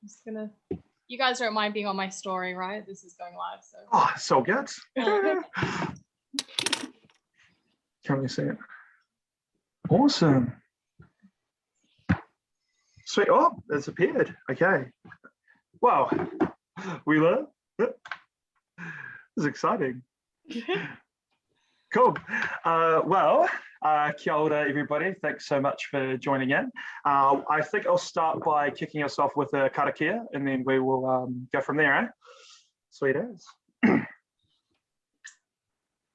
just gonna, you guys don't mind being on my story, right? This is going live, so. Oh, so good. Can we see it? Awesome. Sweet. Oh, it's appeared. Okay. Wow. We learn. This is exciting. Cool. Kia ora, everybody. Thanks so much for joining in. I think I'll start by kicking us off with a karakia, and then we will go from there, eh? Sweet as.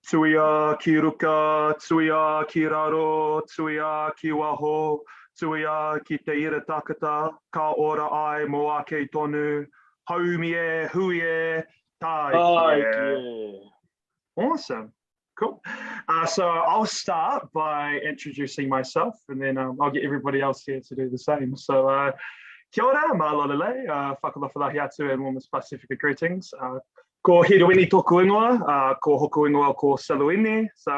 Tuia ki ruka, tuia ki raro, tuia ki waho, tuia ki te ira takata, ka ora ai mo ake tonu, haumie, huie, tai. Awesome. Cool. So I'll start by introducing myself, and then I'll get everybody else here to do the same. So kia ora, malolele, whakalawhalahi atu, and warmest Pacifica greetings. Ko hiruini tōku ingoa, ko hoku ingoa ko Selwyn. So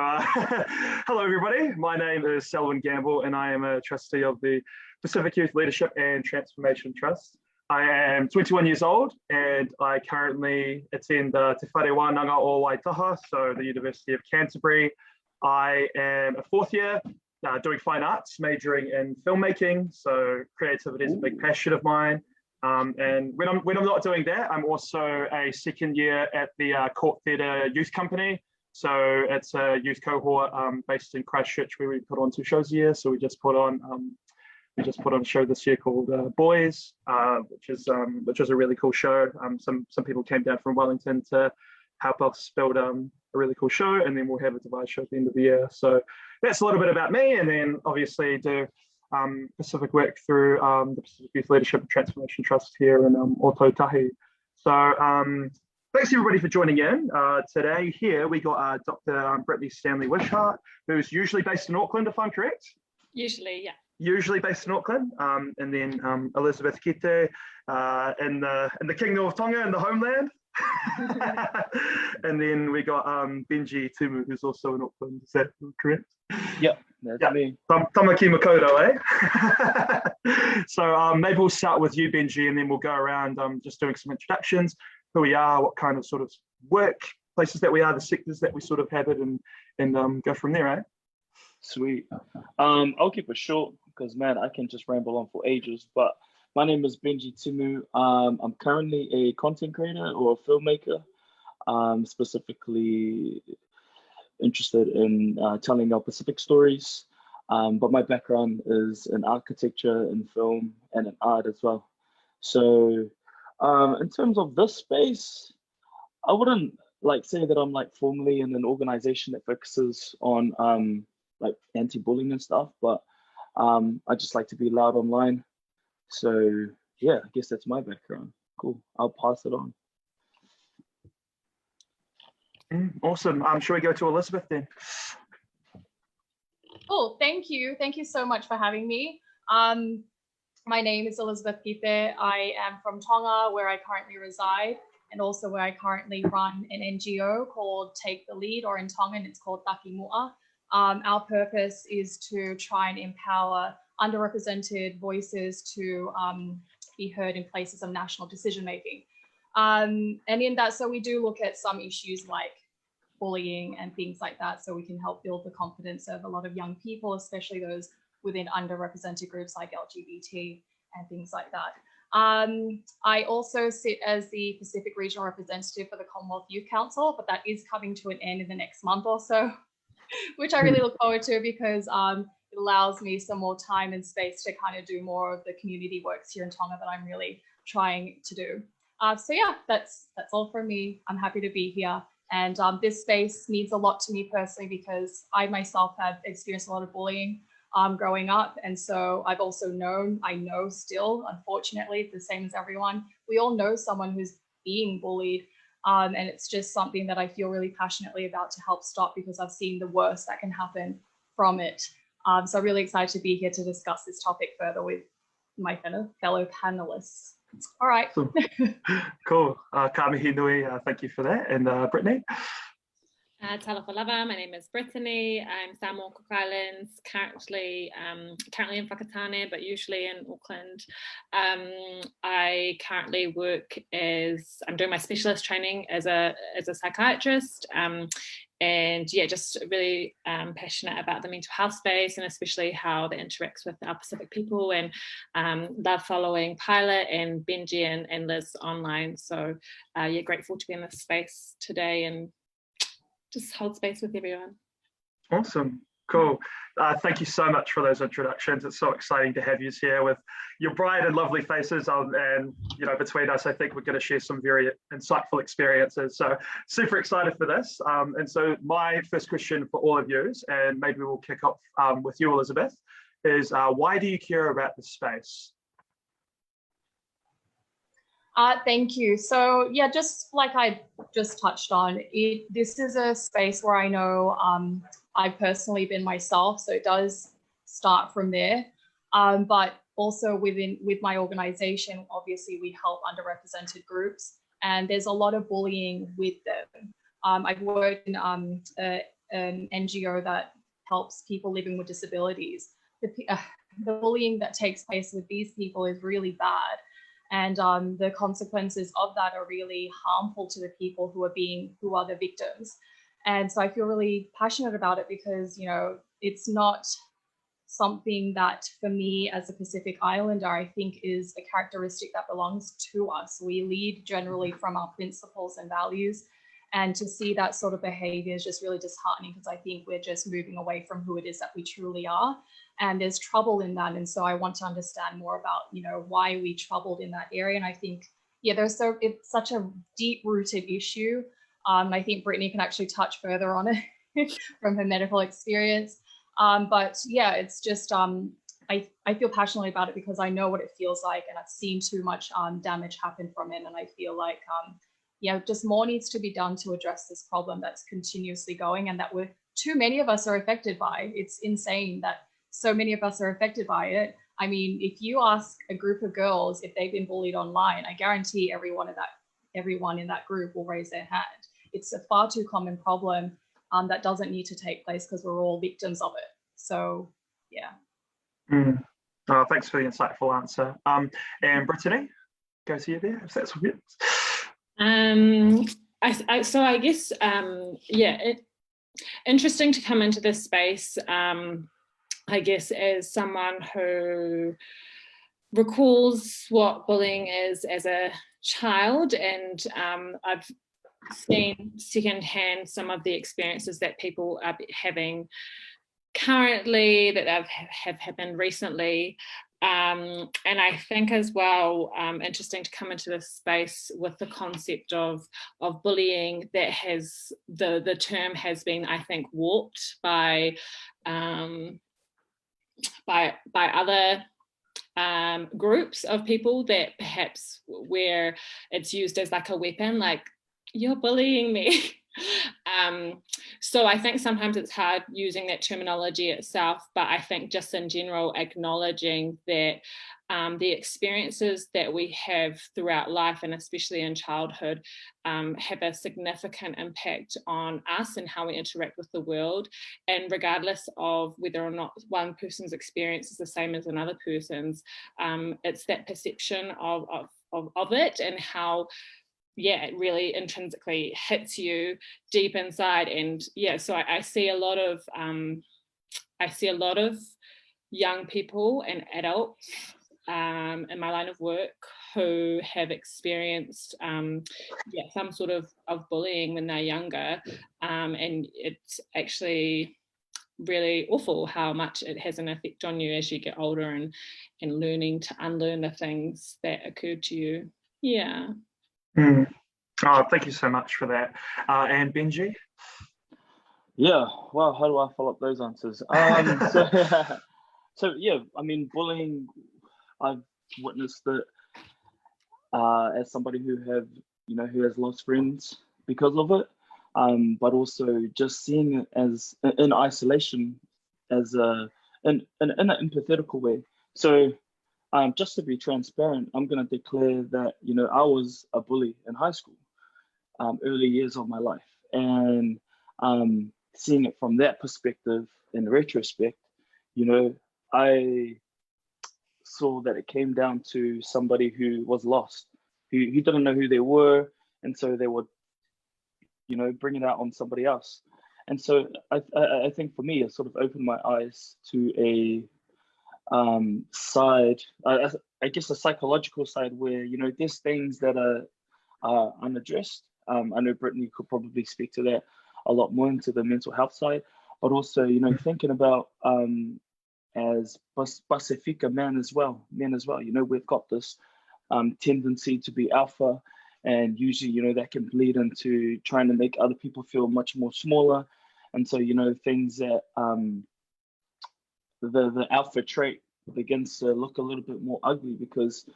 hello everybody, my name is Selwyn Gamble, and I am a trustee of the Pacific Youth Leadership and Transformation Trust. I am 21 years old, and I currently attend Te Whare Wānanga o Waitaha, so the University of Canterbury. I am a fourth year doing fine arts, majoring in filmmaking, so creativity is a big passion of mine. And when I'm not doing that, I'm also a second year at the Court Theatre Youth Company. So it's a youth cohort based in Christchurch, where we put on 2 shows a year. So we just put on a show this year called Boys, which is a really cool show. Some people came down from Wellington to help us build a really cool show, and then we'll have a device show at the end of the year. So that's a little bit about me, and then obviously do Pacific work through the Pacific Youth Leadership and Transformation Trust here in Otautahi. So thanks everybody for joining in. Today here we got Dr. Brittany Stanley-Wishart, who's usually based in Auckland, if I'm correct. Usually, yeah. Usually based in Auckland, and then Elizabeth Kite in the Kingdom of Tonga, in the homeland. And then we got Benji, Timu, who's also in Auckland. Is that correct? Yep, that's me. Tamaki Makoto, eh? So maybe we'll start with you, Benji, and then we'll go around just doing some introductions, who we are, what kind of sort of work places that we are, the sectors that we sort of have it, and go from there, eh? Sweet. I'll keep it short because, man, I can just ramble on for ages. But my name is Benji Timu. I'm currently a content creator or a filmmaker, specifically interested in telling our Pacific stories. But my background is in architecture, in film, and in art as well. So in terms of this space, I wouldn't say that I'm formally in an organization that focuses on anti-bullying and stuff, but I just like to be loud online. So yeah, I guess that's my background. Cool, I'll pass it on. Awesome. Shall we go to Elizabeth then? Cool, thank you. Thank you so much for having me. My name is Elizabeth Kite. I am from Tonga, where I currently reside, and also where I currently run an NGO called Take the Lead, or in Tongan it's called Taki Mua. Our purpose is to try and empower underrepresented voices to be heard in places of national decision making. And in that, so we do look at some issues like bullying and things like that, so we can help build the confidence of a lot of young people, especially those within underrepresented groups like LGBT and things like that. I also sit as the Pacific Regional Representative for the Commonwealth Youth Council, but that is coming to an end in the next month or so, which I really look forward to because it allows me some more time and space to kind of do more of the community works here in Tonga that I'm really trying to do. So yeah, that's all from me. I'm happy to be here. And this space means a lot to me personally because I myself have experienced a lot of bullying growing up. And so I've also I know still, unfortunately, the same as everyone, we all know someone who's being bullied. And it's just something that I feel really passionately about to help stop because I've seen the worst that can happen from it. So I'm really excited to be here to discuss this topic further with my fellow panelists. All right. Cool. Ka mihi nui, thank you for that. And Brittany? Talofa lava, my name is Brittany. I'm Samoa Cook Islands, currently in Whakatane, but usually in Auckland. I currently work I'm doing my specialist training as a psychiatrist, and yeah, just really passionate about the mental health space and especially how that interacts with our Pacific people, and love following PYLAT and Benji and Liz online. So yeah, grateful to be in this space today and just hold space with everyone. Awesome, cool. Thank you so much for those introductions. It's so exciting to have you here with your bright and lovely faces, and you know, between us, I think we're going to share some very insightful experiences. So super excited for this. And so my first question for all of you, and maybe we'll kick off with you, Elizabeth, is why do you care about this space? Thank you. So yeah, just like I just touched on, this is a space where I know I've personally been myself, so it does start from there. But also with my organization, obviously we help underrepresented groups, and there's a lot of bullying with them. I've worked in an NGO that helps people living with disabilities. The bullying that takes place with these people is really bad. And the consequences of that are really harmful to the people who are the victims. And so I feel really passionate about it because, you know, it's not something that for me as a Pacific Islander, I think is a characteristic that belongs to us. We lead generally from our principles and values. And to see that sort of behavior is just really disheartening because I think we're just moving away from who it is that we truly are. And there's trouble in that. And so I want to understand more about, you know, why we troubled in that area. And I think, yeah, it's such a deep rooted issue. I think Brittany can actually touch further on it from her medical experience. But yeah, it's just, I feel passionately about it because I know what it feels like and I've seen too much damage happen from it. And I feel like, yeah, just more needs to be done to address this problem that's continuously going and that too many of us are affected by. It's insane that so many of us are affected by it. I mean, if you ask a group of girls if they've been bullied online, I guarantee everyone in that group will raise their hand. It's a far too common problem that doesn't need to take place because we're all victims of it. So, yeah. Thanks for the insightful answer. And Brittany, go to you there, if that's okay. So I guess, yeah, interesting to come into this space. I guess as someone who recalls what bullying is as a child, and I've seen secondhand some of the experiences that people are having currently, that have happened recently. And I think as well, interesting to come into this space with the concept of bullying that the term has been, I think, warped by other groups of people, that perhaps where it's used as like a weapon, like, you're bullying me. So I think sometimes it's hard using that terminology itself, but I think just in general acknowledging that the experiences that we have throughout life, and especially in childhood, have a significant impact on us and how we interact with the world. And regardless of whether or not one person's experience is the same as another person's, it's that perception of it and how, yeah, it really intrinsically hits you deep inside. And yeah, so I see a lot of young people and adults in my line of work who have experienced some sort of bullying when they're younger, and it's actually really awful how much it has an effect on you as you get older and learning to unlearn the things that occurred to you. Yeah. Oh, thank you so much for that. And Benji? Yeah, well, how do I follow up those answers? So yeah, I mean, bullying, I've witnessed it as somebody who has lost friends because of it, but also just seeing it as in isolation, as in an empathetical way. So just to be transparent, I'm going to declare that, I was a bully in high school, early years of my life. And seeing it from that perspective in retrospect, you know, I saw that it came down to somebody who was lost, who didn't know who they were, and so they would, you know, bring it out on somebody else. And so I think for me, it sort of opened my eyes to a side, I guess a psychological side where, you know, there's things that are unaddressed. I know Brittany could probably speak to that a lot more, into the mental health side, but also, you know, thinking about as Pasifika men as well, you know, we've got this tendency to be alpha, and usually, you know, that can bleed into trying to make other people feel much more smaller. And so, you know, things that the alpha trait begins to look a little bit more ugly, because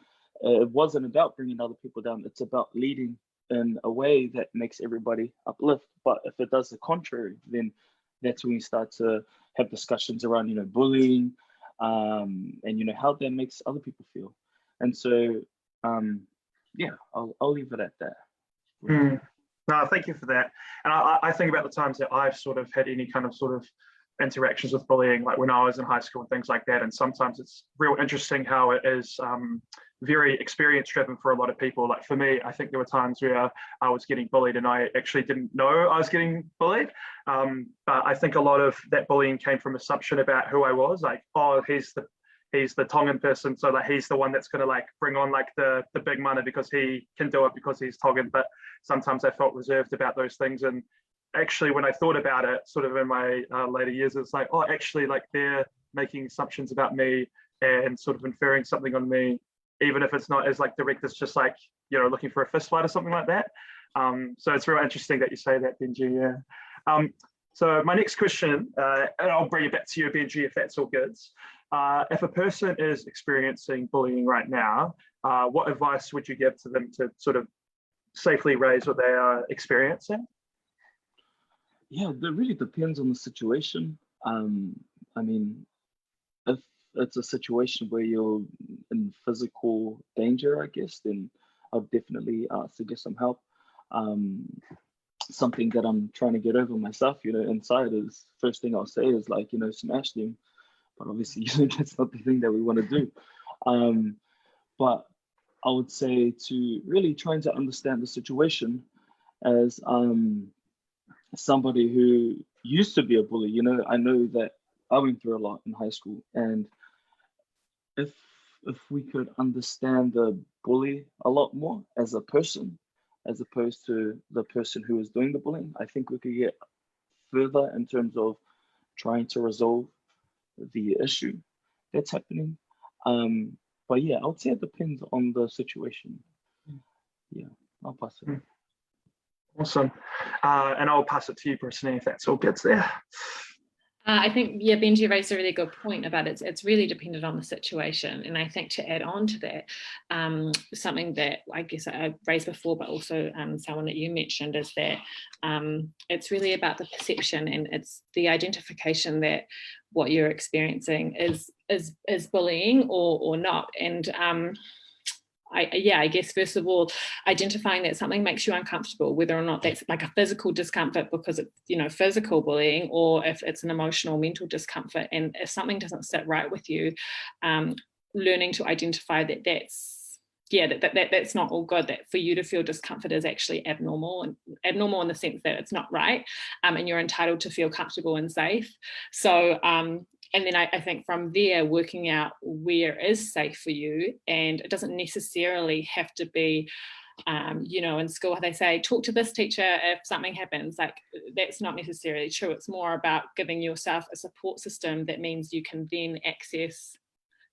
it wasn't about bringing other people down. It's about leading in a way that makes everybody uplift. But if it does the contrary, then that's when we start to have discussions around, you know, bullying, and, you know, how that makes other people feel. And so, yeah, I'll leave it at that. No, thank you for that. And I think about the times that I've sort of had any kind of sort of interactions with bullying, like when I was in high school and things like that. And sometimes it's real interesting how it is very experience driven for a lot of people. Like for me, I think there were times where I was getting bullied and I actually didn't know I was getting bullied. But I think a lot of that bullying came from assumption about who I was. Like, oh, he's the Tongan person, so like he's the one that's going to like bring on like the big mana because he can do it because he's Tongan. But sometimes I felt reserved about those things. And actually, when I thought about it, sort of in my later years, it's like, oh, actually, like they're making assumptions about me and sort of inferring something on me, even if it's not as like direct as just like, you know, looking for a fist fight or something like that. So it's real interesting that you say that, Benji. Yeah. So my next question, and I'll bring it back to you, Benji, if that's all good. If a person is experiencing bullying right now, what advice would you give to them to sort of safely raise what they are experiencing? Yeah, that really depends on the situation. I mean, if it's a situation where you're in physical danger, I guess, then I'll definitely ask to get some help. Something that I'm trying to get over myself, you know, inside is, first thing I'll say is like, you know, smash them. But obviously, you know, that's not the thing that we want to do. But I would say to really trying to understand the situation as somebody who used to be a bully. You know, I know that I went through a lot in high school, and if we could understand the bully a lot more as a person, as opposed to the person who is doing the bullying, I think we could get further in terms of trying to resolve the issue that's happening. But yeah, I would say it depends on the situation. Yeah, I'll pass it. Awesome. And I'll pass it to you, Brittany, if that's all good there. I think, yeah, Benji raised a really good point about it's really dependent on the situation. And I think to add on to that, something that I guess I raised before, but also someone that you mentioned, is that it's really about the perception, and it's the identification that what you're experiencing is bullying or not. And I guess first of all, identifying that something makes you uncomfortable, whether or not that's like a physical discomfort because it's, you know, physical bullying, or if it's an emotional, mental discomfort. And if something doesn't sit right with you, learning to identify that that's not all good, that for you to feel discomfort is actually abnormal, and abnormal in the sense that it's not right, and you're entitled to feel comfortable and safe. So and then I think from there, working out where is safe for you. And it doesn't necessarily have to be, you know, in school they say, talk to this teacher if something happens. Like, that's not necessarily true. It's more about giving yourself a support system that means you can then access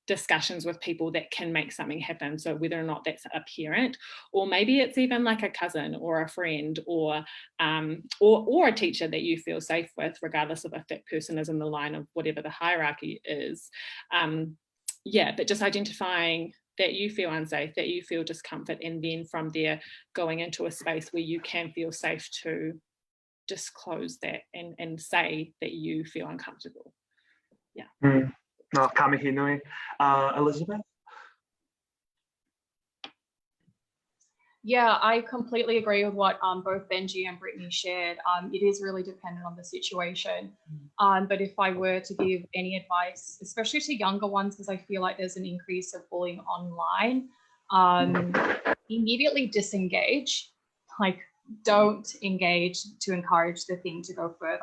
discussions with people that can make something happen. So whether or not that's a parent, or maybe it's even like a cousin or a friend, or a teacher that you feel safe with, regardless of if that person is in the line of whatever the hierarchy is. But just identifying that you feel unsafe, that you feel discomfort, and then from there going into a space where you can feel safe to disclose that and say that you feel uncomfortable. Yeah. No, ka mihi nui. Elizabeth? Yeah, I completely agree with what both Benji and Brittany shared. It is really dependent on the situation. But if I were to give any advice, especially to younger ones, because I feel like there's an increase of bullying online, immediately disengage. Like, don't engage to encourage the thing to go further.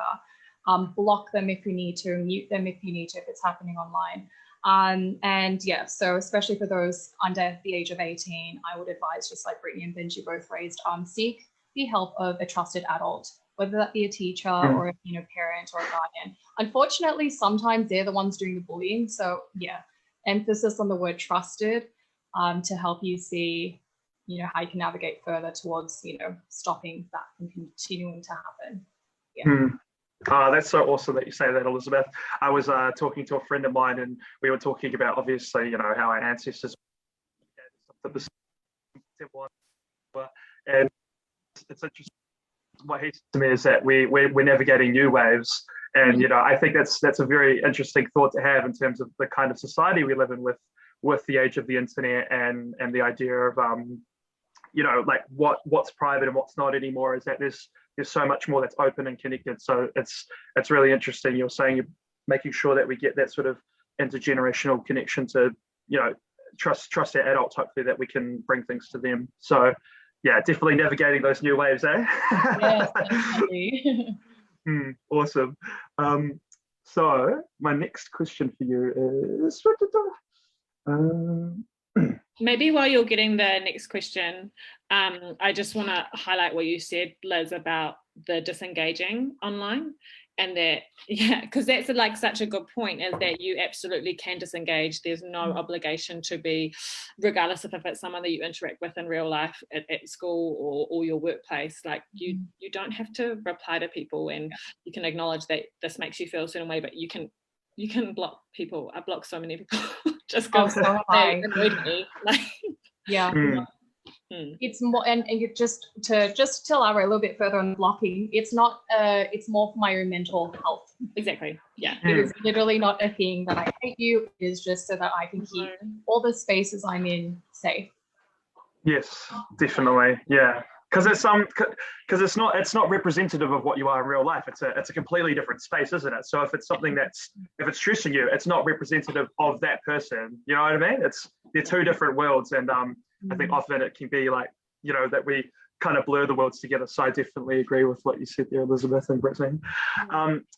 Block them if you need to, mute them if you need to, if it's happening online. And yeah, so especially for those under the age of 18, I would advise, just like Brittany and Benji both raised, seek the help of a trusted adult, whether that be a teacher or a parent or a guardian. Unfortunately, sometimes they're the ones doing the bullying. So yeah, emphasis on the word trusted to help you see, how you can navigate further towards, stopping that from continuing to happen. Yeah. That's so awesome that you say that, Elizabeth. I was talking to a friend of mine, and we were talking about, obviously, how our ancestors, and it's interesting. What he said to me is that we're navigating new waves, and I think that's a very interesting thought to have in terms of the kind of society we live in with the age of the internet and the idea of like what's private and what's not anymore, is that there's so much more that's open and connected. So it's really interesting. You're saying you're making sure that we get that sort of intergenerational connection to, trust our adults, hopefully, that we can bring things to them. So yeah, definitely navigating those new waves, eh? Yes, definitely. Awesome. So my next question for you is, maybe while you're getting the next question, I just want to highlight what you said, Liz, about the disengaging online, and that, because that's like such a good point, is that you absolutely can disengage. There's no obligation to be, regardless of if it's someone that you interact with in real life at school or your workplace, like you don't have to reply to people, and you can acknowledge that this makes you feel a certain way, but you can block people. I block so many people just because they annoyed me. Like, yeah. It's more, and you just to elaborate a little bit further on blocking, it's not it's more for my own mental health. Exactly. Yeah. It is literally not a thing that I hate you. It is just so that I can keep all the spaces I'm in safe. Yes, definitely. Yeah. Because it's not representative of what you are in real life. It's a completely different space, isn't it? So if it's something if it's stressing you, it's not representative of that person. You know what I mean? They're two different worlds, and I think often it can be like, that we kind of blur the worlds together. So I definitely agree with what you said there, Elizabeth and Brittany.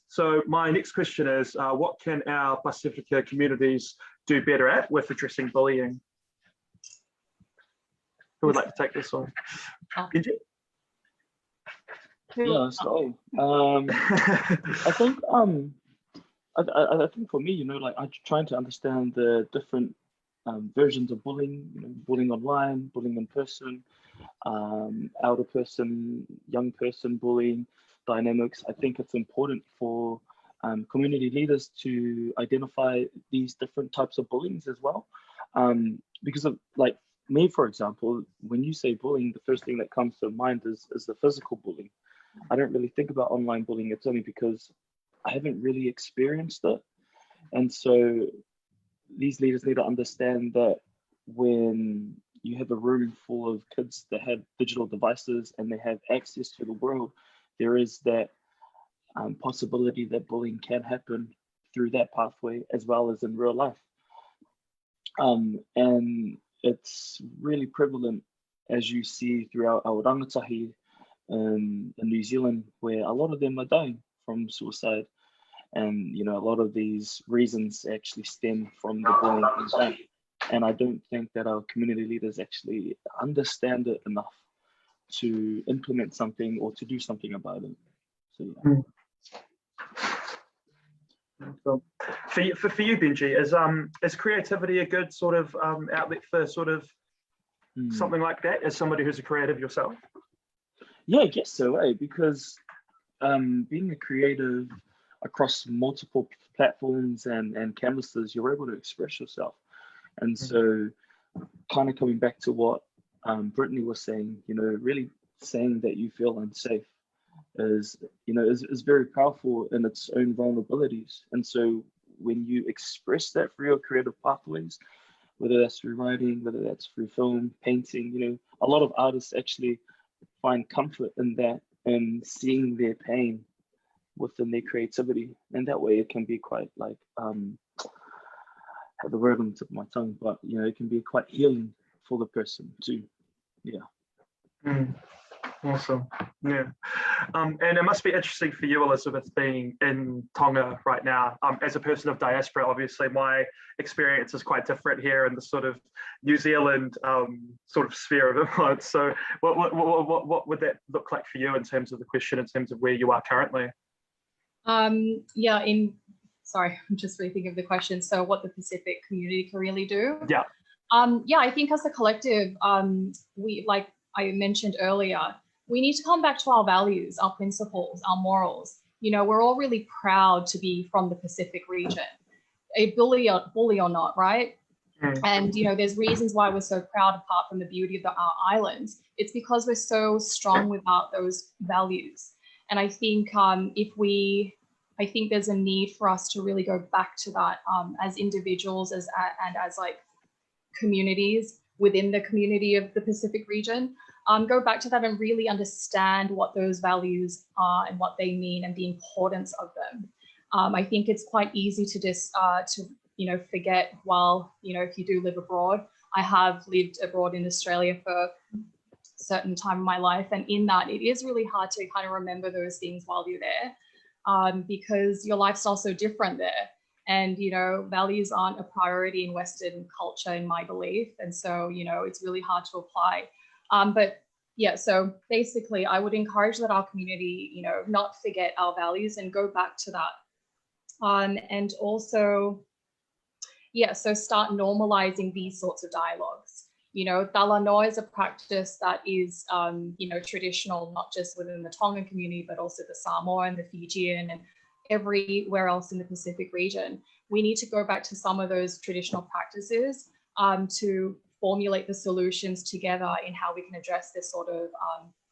So my next question is, what can our Pacifica communities do better at with addressing bullying? Who would like to take this one? Benji? Yeah, so I think I think for me, like, I'm trying to understand the different versions of bullying. Bullying online, bullying in person, elder person, young person bullying dynamics. I think it's important for community leaders to identify these different types of bullyings as well, because of, like, me, for example, when you say bullying, the first thing that comes to mind is the physical bullying. I don't really think about online bullying. It's only because I haven't really experienced it. And so these leaders need to understand that when you have a room full of kids that have digital devices and they have access to the world, there is that possibility that bullying can happen through that pathway as well as in real life. And it's really prevalent, as you see throughout our rangatahi in New Zealand, where a lot of them are dying from suicide. And, a lot of these reasons actually stem from the bullying as. And I don't think that our community leaders actually understand it enough to implement something or to do something about it. So, yeah. For you, Benji, is creativity a good sort of outlet for sort of something like that, as somebody who's a creative yourself? Yeah, I guess so, because being a creative across multiple platforms and canvases, you're able to express yourself. And so kind of coming back to what Brittany was saying, really saying that you feel unsafe is very powerful in its own vulnerabilities. And so when you express that through your creative pathways, whether that's through writing, whether that's through film, painting. You know, a lot of artists actually find comfort in that and seeing their pain within their creativity, and that way it can be quite like I have the word on the tip of my tongue, but you know, it can be quite healing for the person too. Yeah. Awesome. Yeah. And it must be interesting for you, Elizabeth, being in Tonga right now. As a person of diaspora, obviously my experience is quite different here in the sort of New Zealand sort of sphere of influence. So what would that look like for you in terms of the question, in terms of where you are currently? Yeah, sorry, I'm just rethinking of the question. So what the Pacific community can really do? Yeah. Yeah, I think as a collective, we, like I mentioned earlier, we need to come back to our values, our principles, our morals. You know, we're all really proud to be from the Pacific region, a bully or not, right? And, you know, there's reasons why we're so proud apart from the beauty of our islands. It's because we're so strong without those values. And I think I think there's a need for us to really go back to that as individuals and as like communities within the community of the Pacific region. Go back to that and really understand what those values are and what they mean and the importance of them. I think it's quite easy to just you know, forget. While, you know, if you do live abroad, I have lived abroad in Australia for a certain time in my life, and in that it is really hard to kind of remember those things while you're there, because your lifestyle's so different there. And, you know, values aren't a priority in Western culture, in my belief. And so, you know, it's really hard to apply. But yeah, so basically I would encourage that our community, you know, not forget our values and go back to that. And also, yeah, so start normalizing these sorts of dialogues. You know, talanoa is a practice that is, you know, traditional, not just within the Tongan community, but also the Samoan, the Fijian, and everywhere else in the Pacific region. We need to go back to some of those traditional practices to formulate the solutions together in how we can address this sort of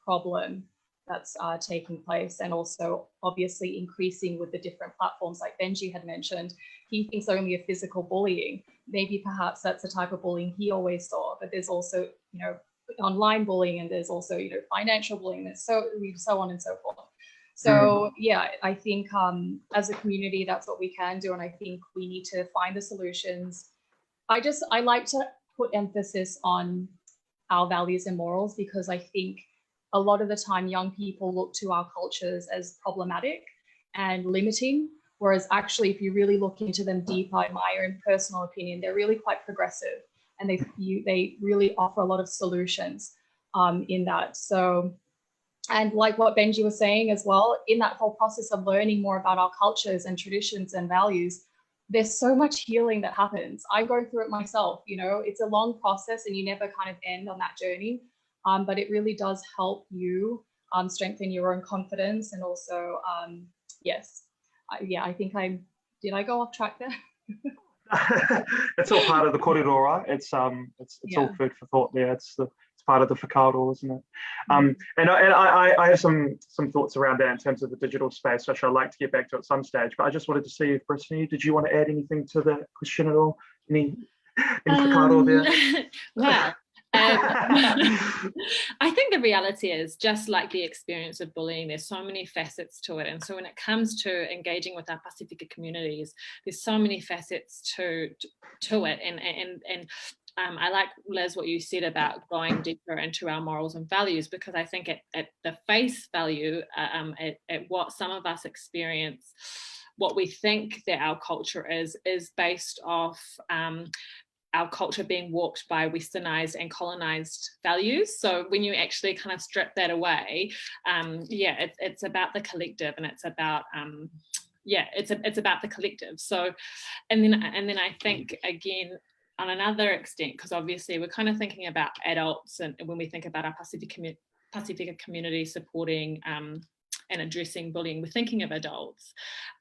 problem that's taking place, and also obviously increasing with the different platforms like Benji had mentioned. He thinks only of physical bullying. Maybe perhaps that's the type of bullying he always saw, but there's also, you know, online bullying, and there's also, you know, financial bullying, and so on and so forth. So yeah, I think as a community, that's what we can do. And I think we need to find the solutions. I like to put emphasis on our values and morals, because I think a lot of the time young people look to our cultures as problematic and limiting, whereas actually if you really look into them deeper, in my own personal opinion, they're really quite progressive, and they really offer a lot of solutions in that. So, and like what Benji was saying as well, in that whole process of learning more about our cultures and traditions and values, there's so much healing that happens. I go through it myself, you know, it's a long process and you never kind of end on that journey. But it really does help you strengthen your own confidence. And also, yes, yeah, I think did I go off track there? It's all part of the korero, right? It's yeah. All food for thought there. It's part of the whakaaro, isn't it? And I have some thoughts around that in terms of the digital space, which I'd like to get back to at some stage. But I just wanted to see if, Brittany, did you want to add anything to that question at all? Any whakaaro there? Well, I think the reality is, just like the experience of bullying, there's so many facets to it. And so when it comes to engaging with our Pasifika communities, there's so many facets to it. And I like, Liz, what you said about going deeper into our morals and values, because I think at the face value, at what some of us experience, what we think that our culture is based off our culture being warped by westernized and colonized values. So when you actually kind of strip that away, yeah, it's about the collective, and it's about yeah, it's about the collective. So, and then I think again, on another extent, because obviously we're kind of thinking about adults, and when we think about our Pasifika community supporting and addressing bullying, we're thinking of adults.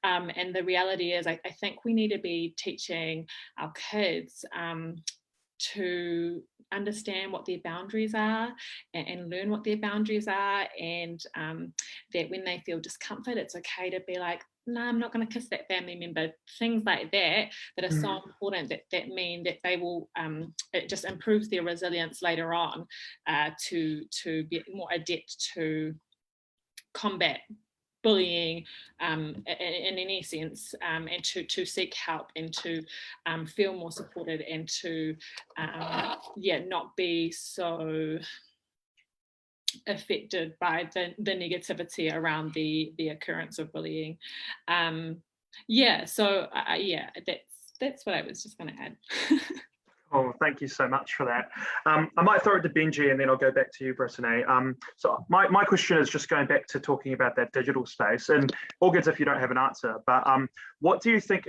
And the reality is, I think we need to be teaching our kids to understand what their boundaries are, and learn what their boundaries are, and that when they feel discomfort, it's okay to be like, no, I'm not going to kiss that family member. Things like that are so important that mean that they will, it just improves their resilience later on to be more adept to combat bullying in any sense, and to seek help and to feel more supported and to not be so affected by the negativity around the occurrence of bullying. So that's what I was just going to add. Oh, thank you so much for that. I might throw it to Benji and then I'll go back to you, Brittany. So my question is just going back to talking about that digital space, and all good if you don't have an answer, but what do you think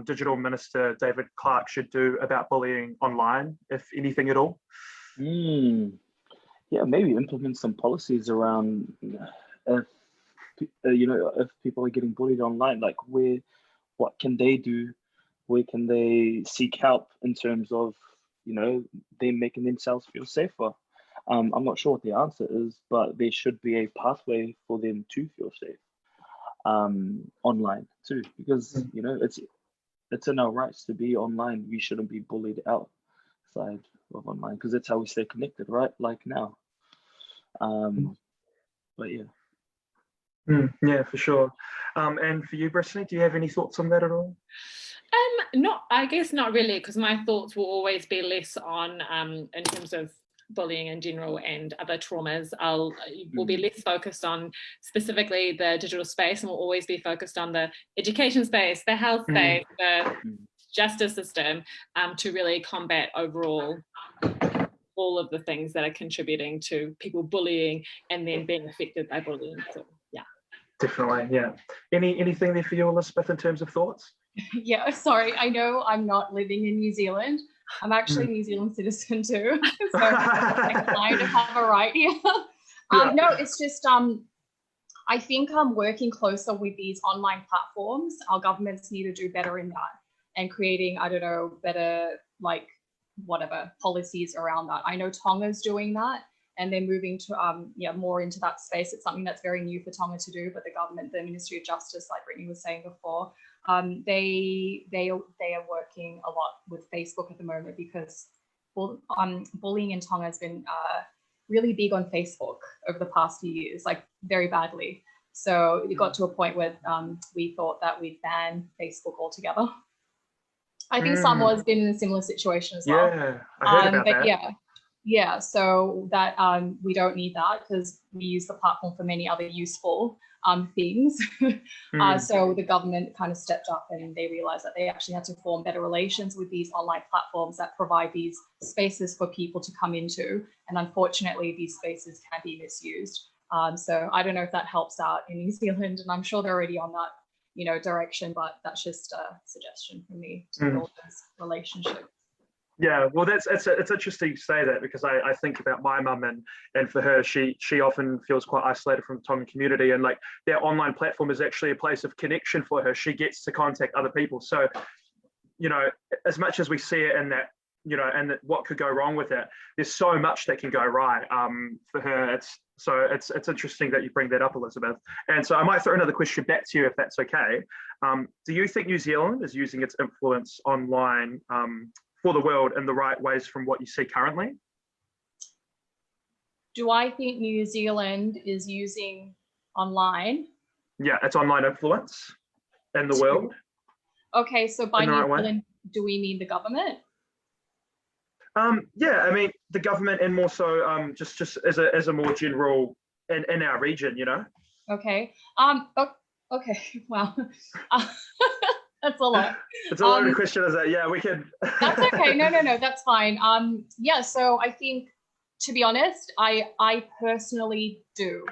Digital Minister David Clark should do about bullying online, if anything at all? Yeah, maybe implement some policies around if if people are getting bullied online, like what can they do? Where can they seek help in terms of, them making themselves feel safer? I'm not sure what the answer is, but there should be a pathway for them to feel safe online too, because, it's in our rights to be online. We shouldn't be bullied outside of online, because that's how we stay connected, right? Like now. But yeah. Yeah, for sure. And for you, Brittany, do you have any thoughts on that at all? I guess not really, because my thoughts will always be less on in terms of bullying in general and other traumas. We'll be less focused on specifically the digital space, and we'll always be focused on the education space, the health space, the justice system, to really combat overall all of the things that are contributing to people bullying and then being affected by bullying. So yeah. Definitely, yeah. Anything there for you, Elizabeth, in terms of thoughts? Yeah, sorry, I know I'm not living in New Zealand. I'm actually a New Zealand citizen too, so I kind of have a right here. No, it's just I think working closer with these online platforms, our governments need to do better in that, and creating, I don't know, better policies around that. I know Tonga's doing that, and they're moving to more into that space. It's something that's very new for Tonga to do, but the government, the Ministry of Justice, like Brittany was saying before, they are working a lot with Facebook at the moment, because bullying in Tonga has been really big on Facebook over the past few years, like very badly. So it got to a point where we thought that we'd ban Facebook altogether. I think Samoa's been in a similar situation as well. Yeah, I heard about that. Yeah, so that we don't need that, because we use the platform for many other useful things. So the government kind of stepped up, and they realized that they actually had to form better relations with these online platforms that provide these spaces for people to come into. And unfortunately, these spaces can be misused. So I don't know if that helps out in New Zealand, and I'm sure they're already on that direction, but that's just a suggestion from me to build those relationships. Yeah, well, it's interesting you say that, because I think about my mum, and for her, she often feels quite isolated from the Tongan community, and like their online platform is actually a place of connection for her. She gets to contact other people. So, as much as we see it in that, and what could go wrong with it, there's so much that can go right for her. It's interesting that you bring that up, Elizabeth. And so I might throw another question back to you, if that's okay. Do you think New Zealand is using its influence online for the world in the right ways from what you see currently? Do I think New Zealand is using online? Yeah, it's online influence in the world. Okay, so by New Zealand, do we mean the government? Yeah, I mean the government, and more so just as a more general in our region, Okay. Okay. Wow. That's a lot. It's a loaded question, is that? Yeah, we can. That's okay. No, that's fine. Yeah, so I think, to be honest, I personally do.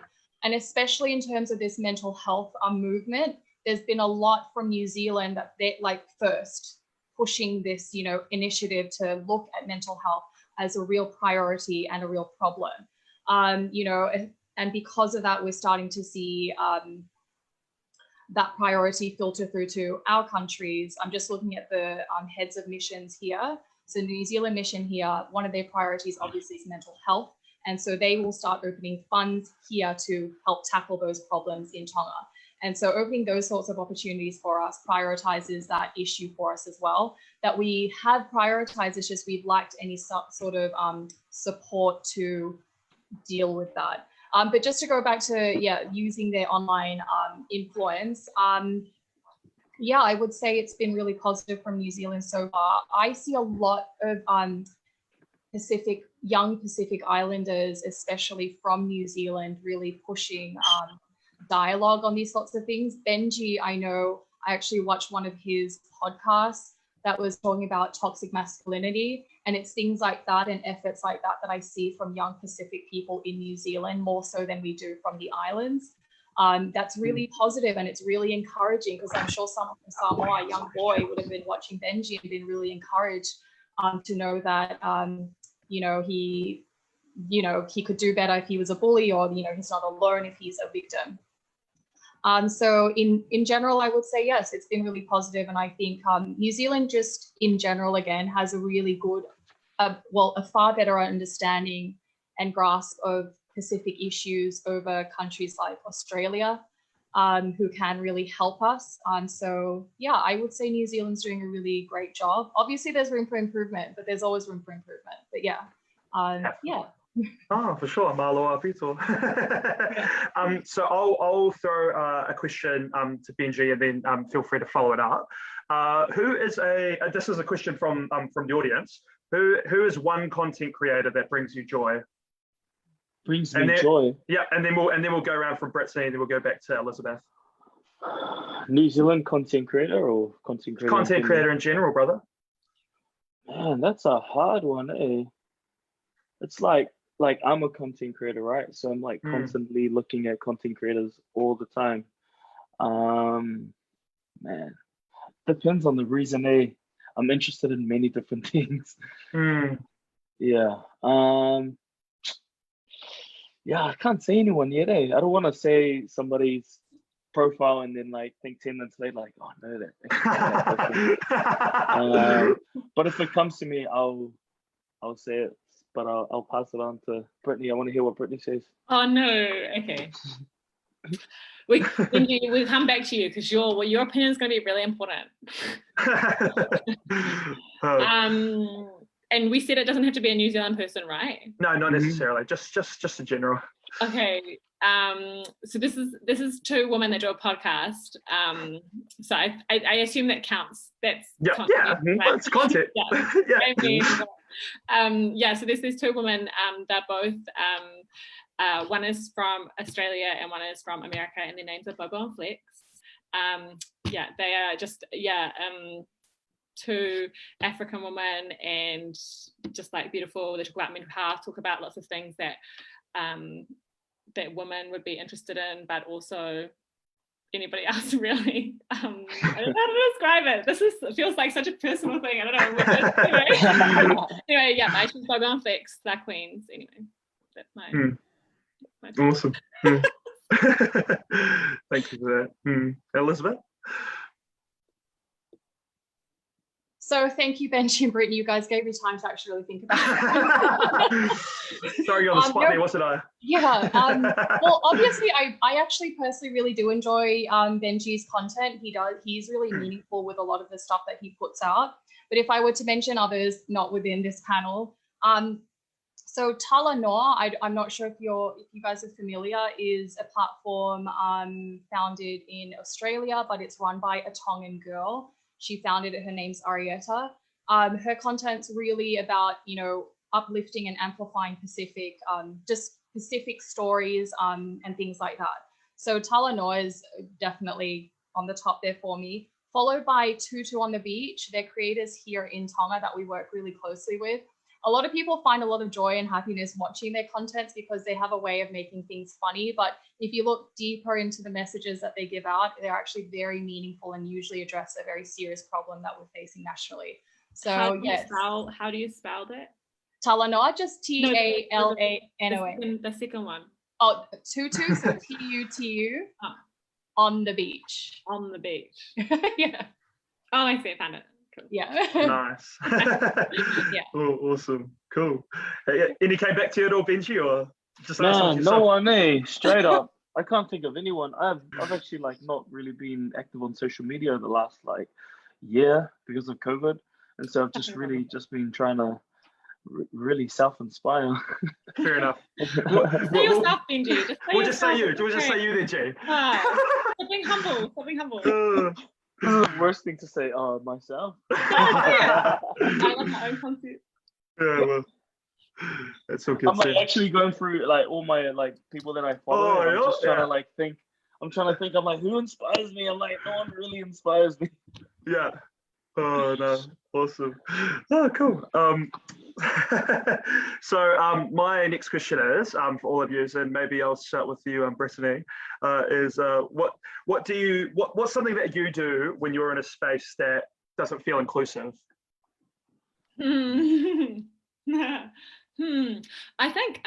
And especially in terms of this mental health movement, there's been a lot from New Zealand that they first pushing this, initiative to look at mental health as a real priority and a real problem. And because of that, we're starting to see that priority filter through to our countries. I'm just looking at the heads of missions here. So New Zealand mission here, one of their priorities obviously is mental health. And so they will start opening funds here to help tackle those problems in Tonga. And so opening those sorts of opportunities for us prioritizes that issue for us as well, that we have prioritized. It's just we've lacked any sort of support to deal with that. But just to go back to, using their online influence, I would say it's been really positive from New Zealand so far. I see a lot of young Pacific Islanders, especially from New Zealand, really pushing dialogue on these sorts of things. Benji, I know, I actually watched one of his podcasts that was talking about toxic masculinity, and it's things like that and efforts like that that I see from young Pacific people in New Zealand more so than we do from the islands. That's really positive, and it's really encouraging, because I'm sure someone from Samoa, a young boy, would have been watching Benji and been really encouraged to know that he could do better if he was a bully, or he's not alone if he's a victim. So in general, I would say yes, it's been really positive, and I think New Zealand just in general again has a really good, a far better understanding and grasp of Pacific issues over countries like Australia, who can really help us. So yeah, I would say New Zealand's doing a really great job. Obviously, there's room for improvement, but there's always room for improvement. But yeah. Oh, for sure. Māloa pito. So I'll throw a question to Benji, and then feel free to follow it up. This is a question from the audience. Who is one content creator that brings you joy? Brings me joy. Yeah, and then we'll go around from Brittany, and then we'll go back to Elizabeth. New Zealand content creator or content creator? Content creator in general, brother. Man, that's a hard one, eh? It's like I'm a content creator, right? So I'm like constantly looking at content creators all the time. Man, depends on the reason, eh? I'm interested in many different things. Yeah. Yeah, I can't say anyone yet, eh? I don't want to say somebody's profile and then like think 10 minutes later, like, oh no, that. But if it comes to me, I'll say it. But I'll pass it on to Brittany. I want to hear what Brittany says. Oh no, okay. We'll come back to you, because your opinion is going to be really important. And we said it doesn't have to be a New Zealand person, right? No, not necessarily. Just in general. Okay. So this is two women that do a podcast. So I assume that counts. That's content, right? It's content. So there's two women. They're both. One is from Australia and one is from America, and their names are Bobo and Flex. They are just two African women, and just like beautiful. They talk about mental health, talk about lots of things that that women would be interested in, but also anybody else really. I don't know how to describe it. It feels like such a personal thing. I don't know. Anyway, yeah, I choose Bobo and Flex. They're queens. Anyway, that's my awesome. Thank you for that. Elizabeth? So thank you, Benji and Brittany. You guys gave me time to actually really think about it. Sorry, you're on the spot there, wasn't I? Yeah. Well, obviously, I actually personally really do enjoy Benji's content. He's really meaningful with a lot of the stuff that he puts out. But if I were to mention others not within this panel, so Talanoa, I'm not sure if you guys are familiar, is a platform founded in Australia, but it's run by a Tongan girl. She founded it. Her name's Arietta. Her content's really about, uplifting and amplifying Pacific stories and things like that. So Talanoa is definitely on the top there for me, followed by Tutu on the Beach. They're creators here in Tonga that we work really closely with. A lot of people find a lot of joy and happiness watching their contents because they have a way of making things funny. But if you look deeper into the messages that they give out, they're actually very meaningful and usually address a very serious problem that we're facing nationally. So how do you spell that? Talanoa, just Talanoa. The second one. Oh, Tutu, so Tutu on the beach. On the beach. Yeah. Oh, I see. I found it. Cool. Yeah. Nice. Yeah. Oh, awesome. Cool. Any came back to you at all, Benji, or just no one, me. Straight up. I can't think of anyone. I've actually like not really been active on social media the last like year because of COVID, and so I've just really just been trying to really self-inspire. Fair enough. Say yourself, Benji. We'll just say you. We'll just say you then, Jay. Something humble. Something humble. This is the worst thing to say. Oh, myself. I love my own concept. Yeah, well, that's so good. I'm like actually going through like all my like people that I follow. Oh, and I'm just trying yeah. to like think. I'm trying to think. I'm like, who inspires me? I'm like, no one really inspires me. Yeah. Oh no, awesome. Oh, cool. So my next question is for all of you, and maybe I'll start with you, Brittany, is what's something that you do when you're in a space that doesn't feel inclusive? I think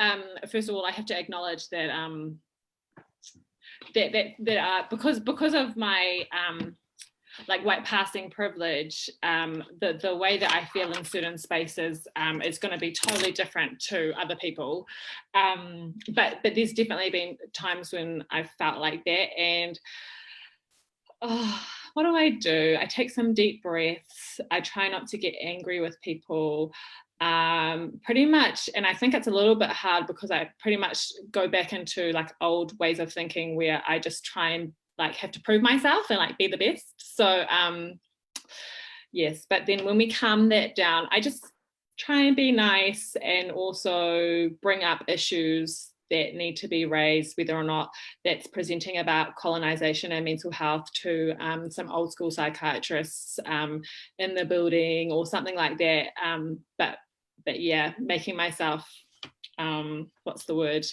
first of all, I have to acknowledge that because of my like white passing privilege, the way that I feel in certain spaces is going to be totally different to other people. But there's definitely been times when I've felt like that, and what do? I take some deep breaths. I try not to get angry with people. Pretty much, and I think it's a little bit hard because I pretty much go back into like old ways of thinking where I just try and like have to prove myself and like be the best. So yes, but then when we calm that down, I just try and be nice and also bring up issues that need to be raised, whether or not that's presenting about colonization and mental health to some old school psychiatrists in the building or something like that. But yeah, making myself, what's the word,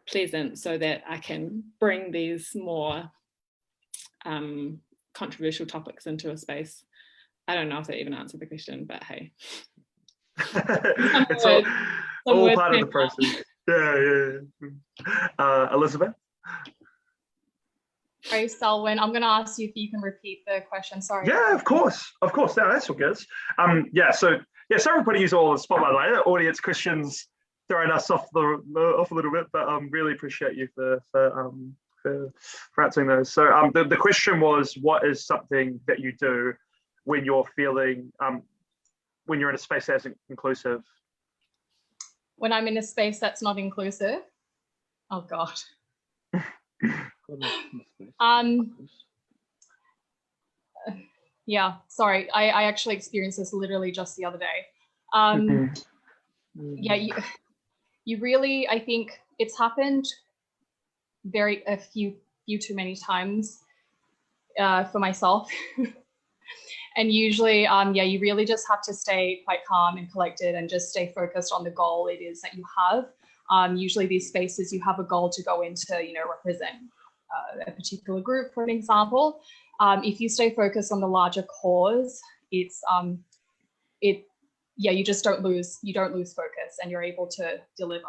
pleasant, so that I can bring these more controversial topics into a space. I don't know if that even answered the question, but hey. It's all part of the process. Yeah. Elizabeth? Sorry, Selwyn, I'm going to ask you if you can repeat the question. Sorry. Yeah, of course. No, that's all good. Sorry for putting you all on the spotlight. Like, the audience questions throwing us off a little bit, but really appreciate you for answering those. So the question was, what is something that you do when you're feeling when you're in a space that isn't inclusive? When I'm in a space that's not inclusive? Oh God. Yeah, sorry. I actually experienced this literally just the other day. Yeah, you really, I think it's happened a few too many times for myself. And usually, you really just have to stay quite calm and collected and just stay focused on the goal it is that you have. Usually these spaces, you have a goal to go into, represent a particular group, for an example. If you stay focused on the larger cause, you just don't lose focus and you're able to deliver.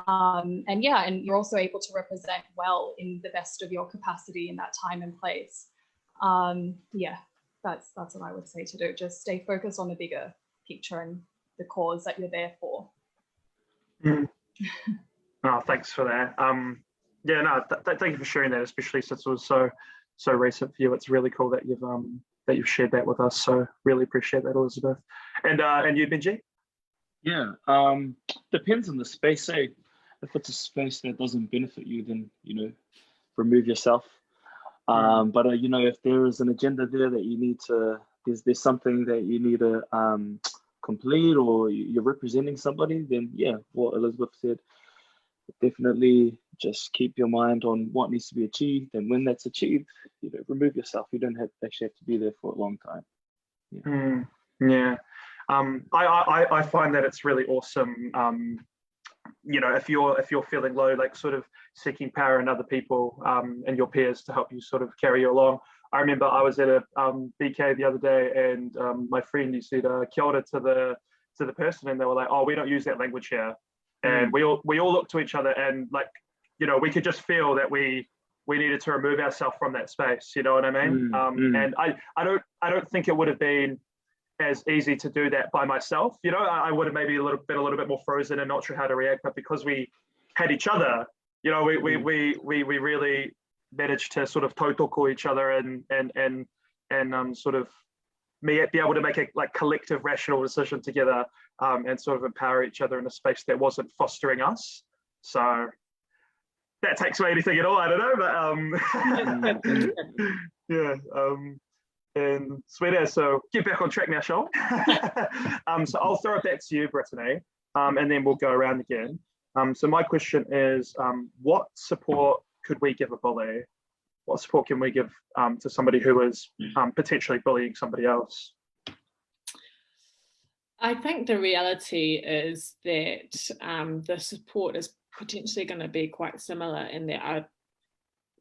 And you're also able to represent well in the best of your capacity in that time and place. That's what I would say to do. Just stay focused on the bigger picture and the cause that you're there for. Oh, thanks for that. Thank you for sharing that, especially since it was so recent for you. It's really cool that you've shared that with us. So really appreciate that, Elizabeth. And you, Benji? Yeah, depends on the space. Say, if it's a space that doesn't benefit you, then remove yourself. But if there is an agenda there that you need to, there's something that you need to complete, or you're representing somebody, then what Elizabeth said, definitely just keep your mind on what needs to be achieved, and when that's achieved, remove yourself. You don't actually have to be there for a long time. I find that it's really awesome. If you're feeling low, like sort of seeking power in other people and your peers to help you sort of carry you along. I remember I was at a BK the other day, and my friend, he said kia ora to the person, and they were like, "Oh, we don't use that language here." And we all looked to each other, and we could just feel that we needed to remove ourselves from that space. You know what I mean? And I don't think it would have been as easy to do that by myself. I would have maybe been a little bit more frozen and not sure how to react, but because we had each other, you know, we really managed to sort of tautoko each other and sort of be able to make a like collective rational decision together, and sort of empower each other in a space that wasn't fostering us. So that takes away anything at all, I don't know, but yeah. And sweet as, so get back on track now, Sean. So I'll throw it back to you, Brittany, and then we'll go around again. So my question is, what support could we give a bully? What support can we give to somebody who is potentially bullying somebody else? I think the reality is that the support is potentially going to be quite similar in that I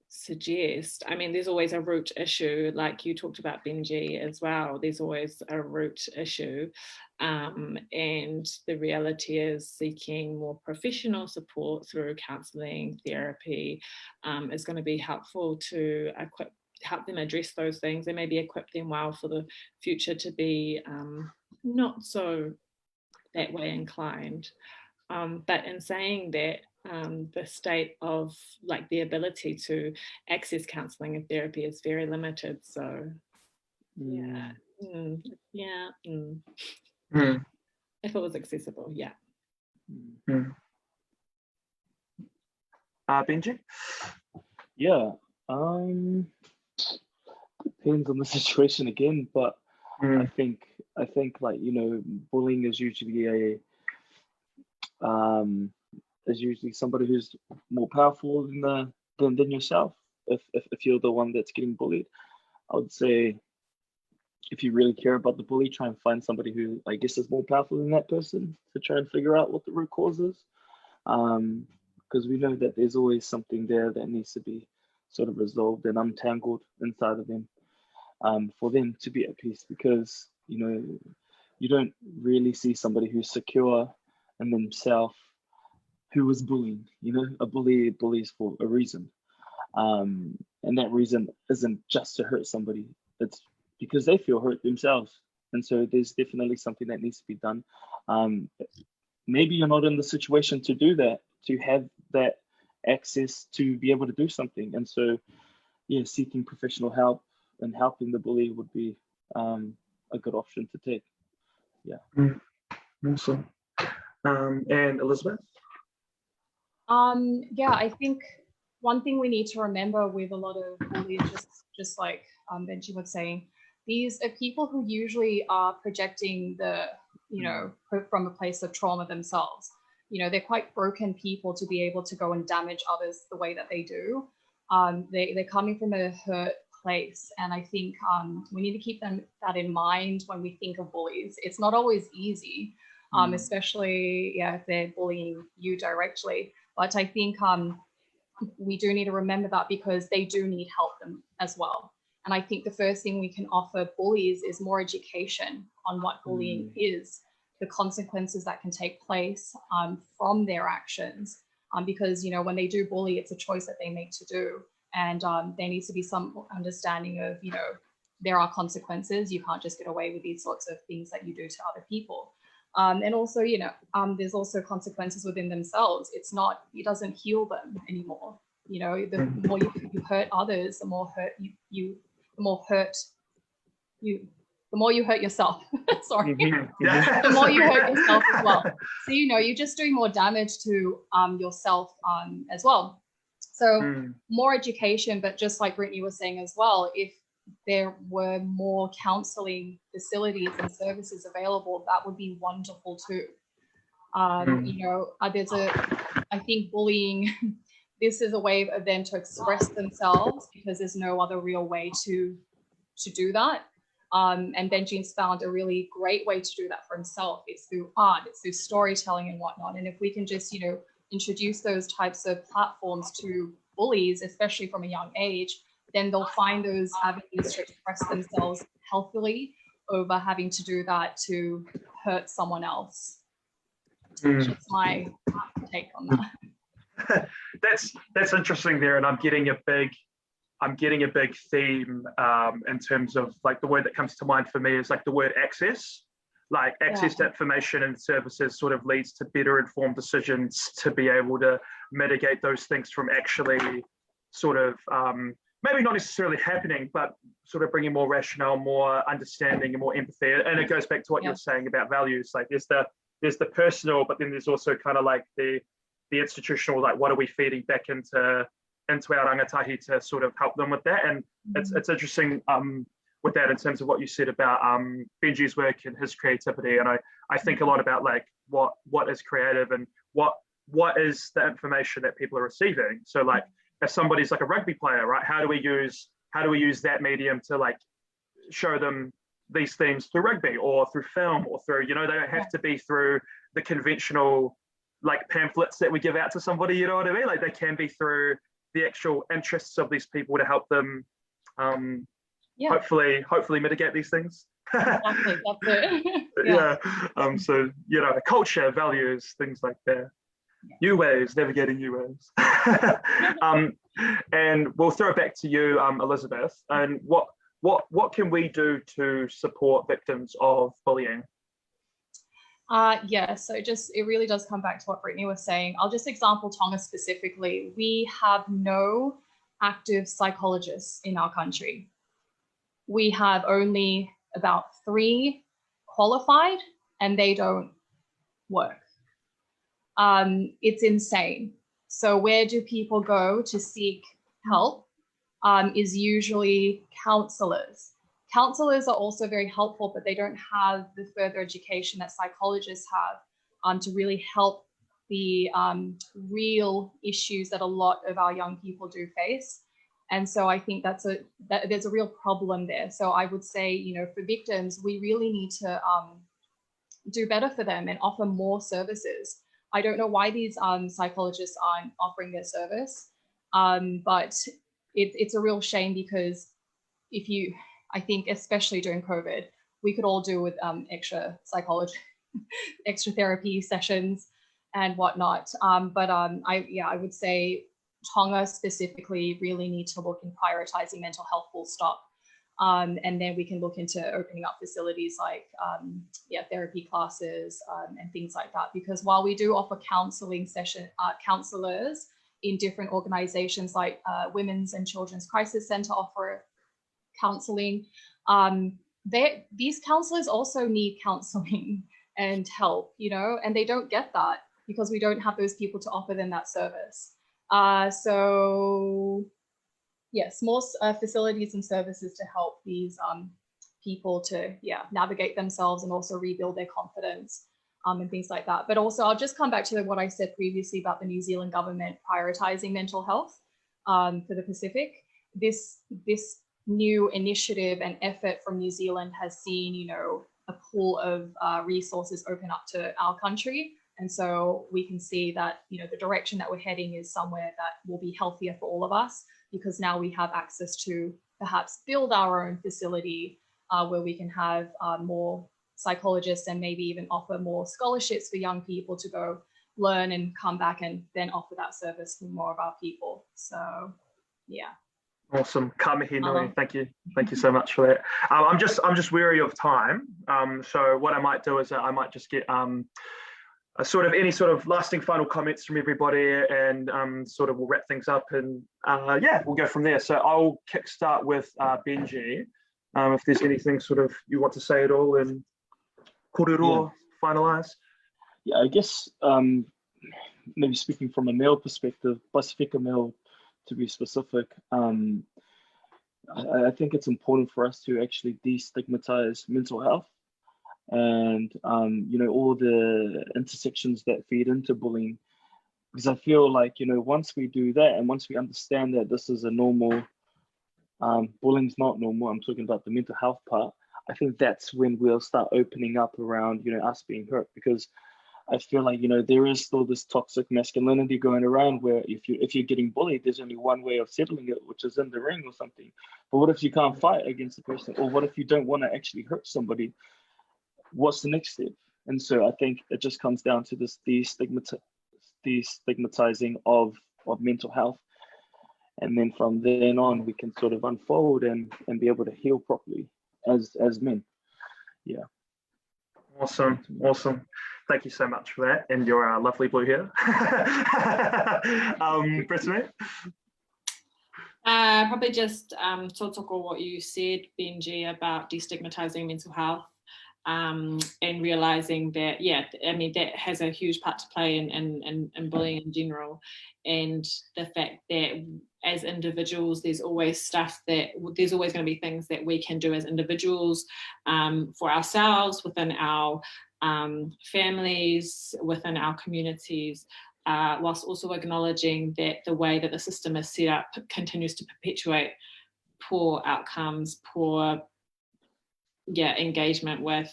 suggest, I mean, there's always a root issue, like you talked about, Benji, as well. There's always a root issue. And the reality is seeking more professional support through counselling, therapy is going to be helpful to help them address those things and maybe equip them well for the future to be not so that way inclined. But in saying that, the state of like the ability to access counselling and therapy is very limited. So yeah. If it was accessible, yeah. Benji? Yeah, depends on the situation again, but I think like, you know, bullying is usually is usually somebody who's more powerful than yourself. If you're the one that's getting bullied, I would say, if you really care about the bully, try and find somebody who I guess is more powerful than that person to try and figure out what the root cause is. Because we know that there's always something there that needs to be sort of resolved and untangled inside of them, for them to be at peace. Because, you know, you don't really see somebody who's secure in themselves who is bullying. You know, a bully bullies for a reason, and that reason isn't just to hurt somebody. It's because they feel hurt themselves, and so there's definitely something that needs to be done. Maybe you're not in the situation to do that, to have that access to be able to do something, and so yeah, seeking professional help and helping the bully would be a good option to take. Yeah. Awesome. And Elizabeth? Yeah, I think one thing we need to remember with a lot of bullies, just like Benji was saying, these are people who usually are projecting the, you know, from a place of trauma themselves. You know, they're quite broken people to be able to go and damage others the way that they do. They're coming from a hurt place, and I think we need to keep that in mind when we think of bullies. It's not always easy, especially if they're bullying you directly. But I think we do need to remember that, because they do need help them as well. And I think the first thing we can offer bullies is more education on what bullying is, the consequences that can take place from their actions. Because, you know, when they do bully, it's a choice that they make to do. And there needs to be some understanding of, you know, there are consequences. You can't just get away with these sorts of things that you do to other people. And also, you know, there's also consequences within themselves. It doesn't heal them anymore. You know, the more you hurt others, the more you hurt yourself. Sorry. The more you hurt yourself as well. So, you know, you're just doing more damage to yourself as well. So more education, but just like Brittany was saying as well, if there were more counselling facilities and services available, that would be wonderful too. You know, I think bullying, this is a way of them to express themselves, because there's no other real way to do that. And Benji's found a really great way to do that for himself. It's through art, it's through storytelling and whatnot. And if we can just, you know, introduce those types of platforms to bullies, especially from a young age, then they'll find those avenues to express themselves healthily over having to do that to hurt someone else. That's my take on that. That's interesting there, and I'm getting a big theme in terms of like the word that comes to mind for me is like the word access. like access to information and services sort of leads to better informed decisions to be able to mitigate those things from actually sort of maybe not necessarily happening, but sort of bringing more rationale, more understanding, and more empathy. And it goes back to what you were saying about values. Like there's the personal, but then there's also kind of like the institutional, like what are we feeding back into our rangatahi to sort of help them with that. And it's interesting with that in terms of what you said about Benji's work and his creativity. And I think a lot about like what is creative and what is the information that people are receiving. So like if somebody's like a rugby player, right, how do we use that medium to like show them these themes through rugby or through film or through, they don't have to be through the conventional like pamphlets that we give out to somebody, you know what I mean? Like they can be through the actual interests of these people to help them hopefully mitigate these things. Exactly, that's it. So culture, values, things like that. New ways, navigating new ways. And we'll throw it back to you, Elizabeth. And what can we do to support victims of bullying? So it really does come back to what Brittany was saying. I'll just example Tonga specifically. We have no active psychologists in our country. We have only about 3 qualified, and they don't work. It's insane. So where do people go to seek help? Is usually counselors. Counselors are also very helpful, but they don't have the further education that psychologists have to really help the real issues that a lot of our young people do face. And so I think there's a real problem there. So I would say, for victims, we really need to do better for them and offer more services. I don't know why these psychologists aren't offering their service, but it's a real shame because I think especially during COVID, we could all do with extra psychology, extra therapy sessions and whatnot. I would say Tonga specifically really need to look in prioritizing mental health full stop. And then we can look into opening up facilities like therapy classes and things like that. Because while we do offer counselors in different organizations like Women's and Children's Crisis Centre offer counseling, these counselors also need counseling and help, and they don't get that because we don't have those people to offer them that service. Yes, more facilities and services to help these people to navigate themselves and also rebuild their confidence and things like that. But also, I'll just come back to what I said previously about the New Zealand government prioritizing mental health for the Pacific. This new initiative and effort from New Zealand has seen, a pool of resources open up to our country. And so we can see that, the direction that we're heading is somewhere that will be healthier for all of us, because now we have access to perhaps build our own facility where we can have more psychologists and maybe even offer more scholarships for young people to go learn and come back and then offer that service for more of our people. So, yeah. Awesome, ka mihi nui. Thank you so much for that. I'm just wary of time. So what I might do is I might just get any sort of lasting final comments from everybody, and we'll wrap things up, and we'll go from there. So I'll kickstart with Benji. If there's anything sort of you want to say at all, and korero finalize. Yeah, I guess maybe speaking from a male perspective, Pacifica male to be specific, I think it's important for us to actually destigmatize mental health and all the intersections that feed into bullying, because I feel like once we do that and once we understand that this is a normal, bullying's not normal, I'm talking about the mental health part, I think that's when we'll start opening up around us being hurt, because I feel like there is still this toxic masculinity going around where if you're getting bullied, there's only one way of settling it, which is in the ring or something. But what if you can't fight against the person, or what if you don't want to actually hurt somebody? What's the next step? And so I think it just comes down to this destigmatizing of mental health, and then from then on we can sort of unfold and be able to heal properly as men. Awesome, awesome. Thank you so much for that, and your lovely blue hair. Brittany? Probably just tautoko what you said, Benji, about destigmatizing mental health, and realizing that, I mean, that has a huge part to play in bullying in general, and the fact that as individuals, there's always going to be things that we can do as individuals for ourselves, within our families, within our communities, whilst also acknowledging that the way that the system is set up continues to perpetuate poor outcomes, poor engagement with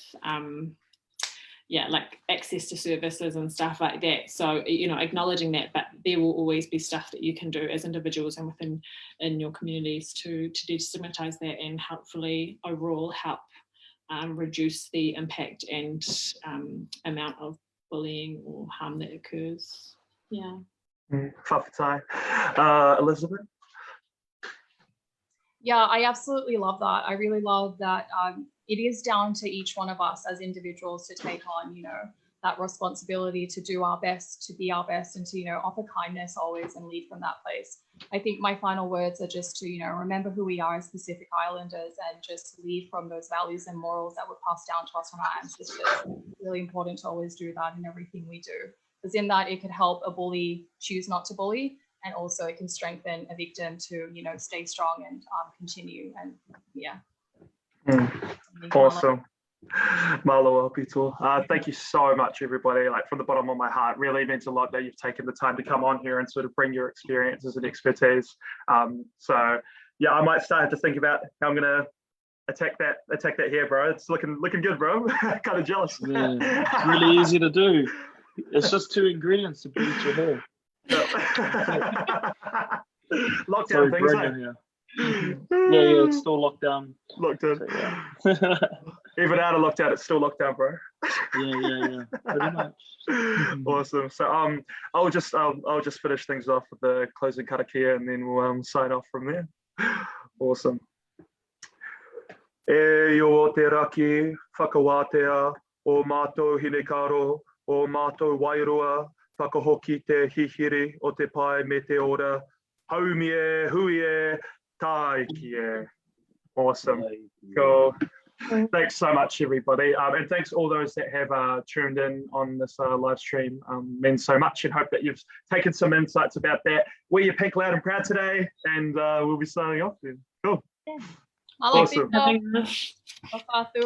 like access to services and stuff like that. So, you know, acknowledging that, but there will always be stuff that you can do as individuals and in your communities to destigmatize that, and hopefully overall help reduce the impact and amount of bullying or harm that occurs. Yeah. Whawhatai. Elizabeth? Yeah, I absolutely love that. I really love that it is down to each one of us as individuals to take on, you know, that responsibility to do our best, to be our best, and to, you know, offer kindness always and lead from that place. I think my final words are just to, you know, remember who we are as Pacific Islanders and just lead from those values and morals that were passed down to us from our ancestors. It's really important to always do that in everything we do, because in that it could help a bully choose not to bully, and also it can strengthen a victim to, you know, stay strong and continue. And yeah. Awesome. Malo Pito. Thank you so much, everybody. Like, from the bottom of my heart, really means a lot that you've taken the time to come on here and sort of bring your experiences and expertise. So yeah, I might start to think about how I'm gonna attack that hair, bro. It's looking good, bro. Kind of jealous. Yeah, it's really easy to do. It's just 2 ingredients to bleach your hair. Lockdown things, yeah, it's still locked down. Locked in. So, yeah. Even out of lockdown, it's still locked down, bro. yeah, pretty much. Awesome. So I'll just finish things off with the closing karakia, and then we'll sign off from there. Awesome. E o te raki whakawātea o mātou hinekaro o mātou wairua whakahoki te hihiri o te pai me te ora haumie huie tai kie. Awesome. Cool. Thanks so much, everybody. And thanks all those that have tuned in on this live stream. Means so much, and hope that you've taken some insights about that. Wear your pink loud and proud today, and we'll be signing off then. Cool. Awesome. Awesome.